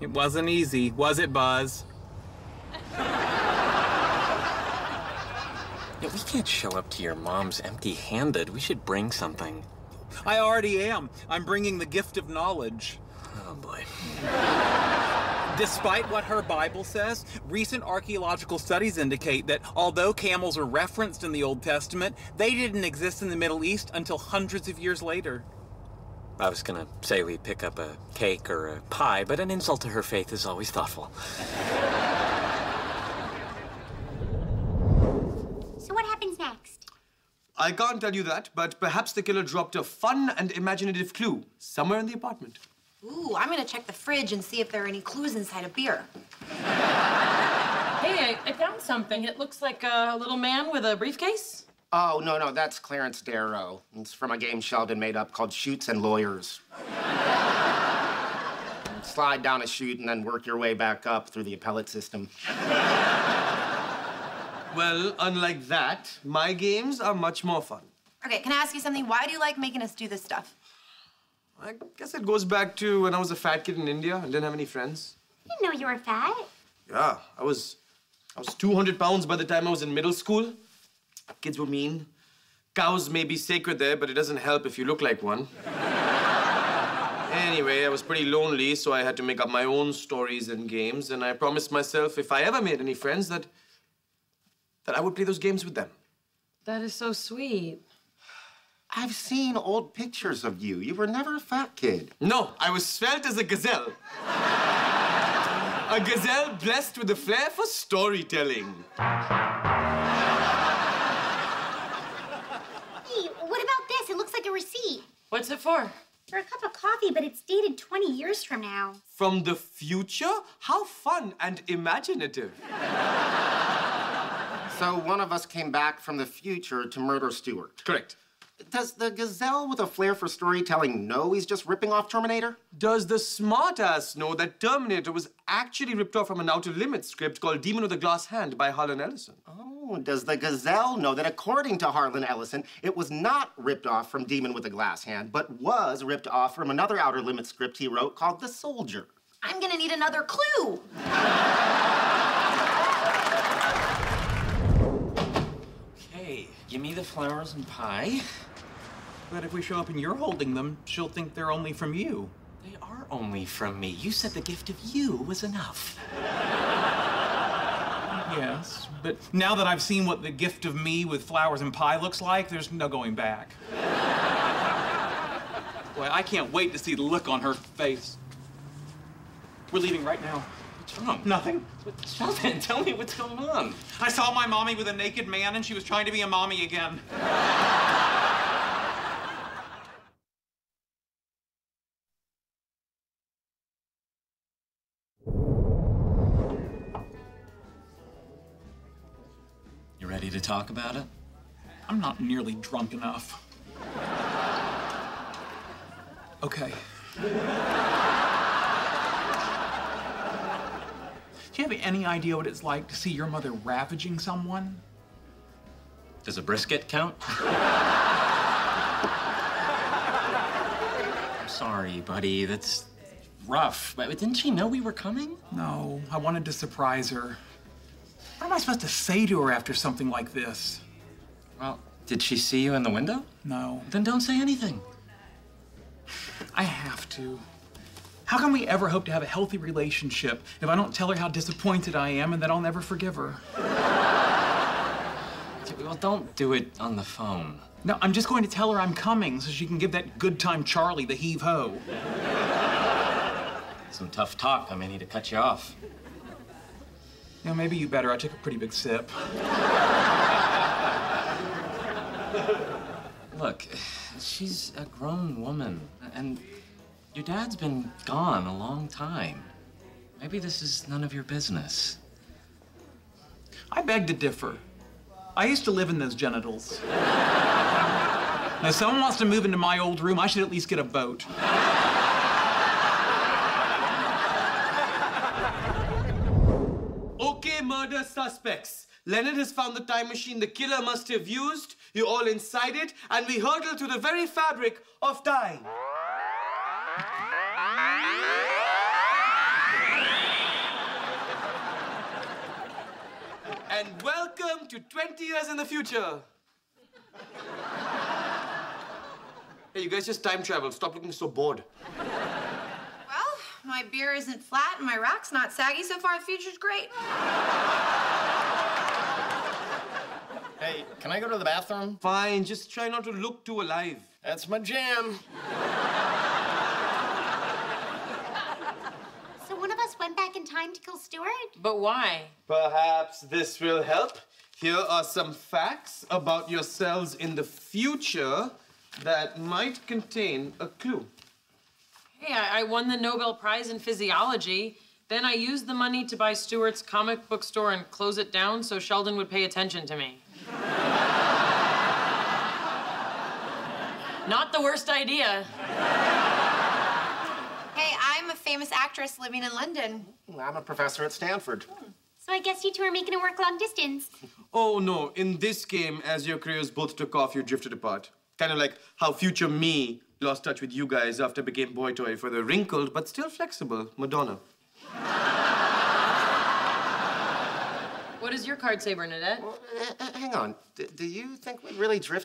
It wasn't easy, was it, Buzz? Yeah, we can't show up to your mom's empty-handed. We should bring something. I already am. I'm bringing the gift of knowledge. Oh, boy. Despite what her Bible says, recent archaeological studies indicate that although camels are referenced in the Old Testament, they didn't exist in the Middle East until hundreds of years later. I was gonna say we pick up a cake or a pie, but an insult to her faith is always thoughtful. So what happens next? I can't tell you that, but perhaps the killer dropped a fun and imaginative clue somewhere in the apartment. Ooh, I'm gonna check the fridge and see if there are any clues inside a beer. Hey, I found something. It looks like a little man with a briefcase. Oh, no, that's Clarence Darrow. It's from a game Sheldon made up called Chutes and Lawyers. Slide down a chute and then work your way back up through the appellate system. Well, unlike that, my games are much more fun. Okay, can I ask you something? Why do you like making us do this stuff? I guess it goes back to when I was a fat kid in India and didn't have any friends. I didn't know you were fat. Yeah, I was 200 pounds by the time I was in middle school. Kids were mean. Cows may be sacred there, but it doesn't help if you look like one. Anyway, I was pretty lonely, so I had to make up my own stories and games, and I promised myself if I ever made any friends that I would play those games with them. That is so sweet. I've seen old pictures of you. You were never a fat kid. No, I was svelte as a gazelle. A gazelle blessed with a flair for storytelling. Hey, what about this? It looks like a receipt. What's it for? For a cup of coffee, but it's dated 20 years from now. From the future? How fun and imaginative. So one of us came back from the future to murder Stewart. Correct. Does the gazelle with a flair for storytelling know he's just ripping off Terminator? Does the smartass know that Terminator was actually ripped off from an Outer Limits script called Demon with a Glass Hand by Harlan Ellison? Oh, does the gazelle know that according to Harlan Ellison, it was not ripped off from Demon with a Glass Hand, but was ripped off from another Outer Limits script he wrote called The Soldier? I'm gonna need another clue. Okay, give me the flowers and pie. But if we show up and you're holding them, she'll think they're only from you. They are only from me. You said the gift of you was enough. Yes, but now that I've seen what the gift of me with flowers and pie looks like, there's no going back. Boy, I can't wait to see the look on her face. We're leaving right now. What's wrong? Nothing. Sheldon, tell me what's going on. I saw my mommy with a naked man, and she was trying to be a mommy again. You ready to talk about it? I'm not nearly drunk enough. Okay. Do you have any idea what it's like to see your mother ravaging someone? Does a brisket count? I'm sorry, buddy. That's rough. But didn't she know we were coming? No, I wanted to surprise her. What am I supposed to say to her after something like this? Well, did she see you in the window? No. Then don't say anything. I have to. How can we ever hope to have a healthy relationship if I don't tell her how disappointed I am and that I'll never forgive her? Well, don't do it on the phone. No, I'm just going to tell her I'm coming so she can give that good time Charlie the heave-ho. Some tough talk. I may need to cut you off. You know, maybe you better. I took a pretty big sip. Look, she's a grown woman, and your dad's been gone a long time. Maybe this is none of your business. I beg to differ. I used to live in those genitals. Now, if someone wants to move into my old room, I should at least get a boat. Okay, murder suspects. Leonard has found the time machine the killer must have used. You're all inside it, and we hurtle to the very fabric of time. to 20 years in the future. Hey, you guys just time travel. Stop looking so bored. Well, my beer isn't flat and my rack's not saggy. So far, the future's great. Hey, can I go to the bathroom? Fine, just try not to look too alive. That's my jam. So one of us went back in time to kill Stuart? But why? Perhaps this will help. Here are some facts about yourselves in the future that might contain a clue. Hey, I won the Nobel Prize in Physiology. Then I used the money to buy Stuart's comic book store and close it down so Sheldon would pay attention to me. Not the worst idea. Hey, I'm a famous actress living in London. I'm a professor at Stanford. So I guess you two are making it work long distance. Oh, no. In this game, as your careers both took off, you drifted apart. Kind of like how future me lost touch with you guys after I became boy toy for the wrinkled but still flexible Madonna. What is your card, Saber, Bernadette? Hang on. Do you think we really drifted?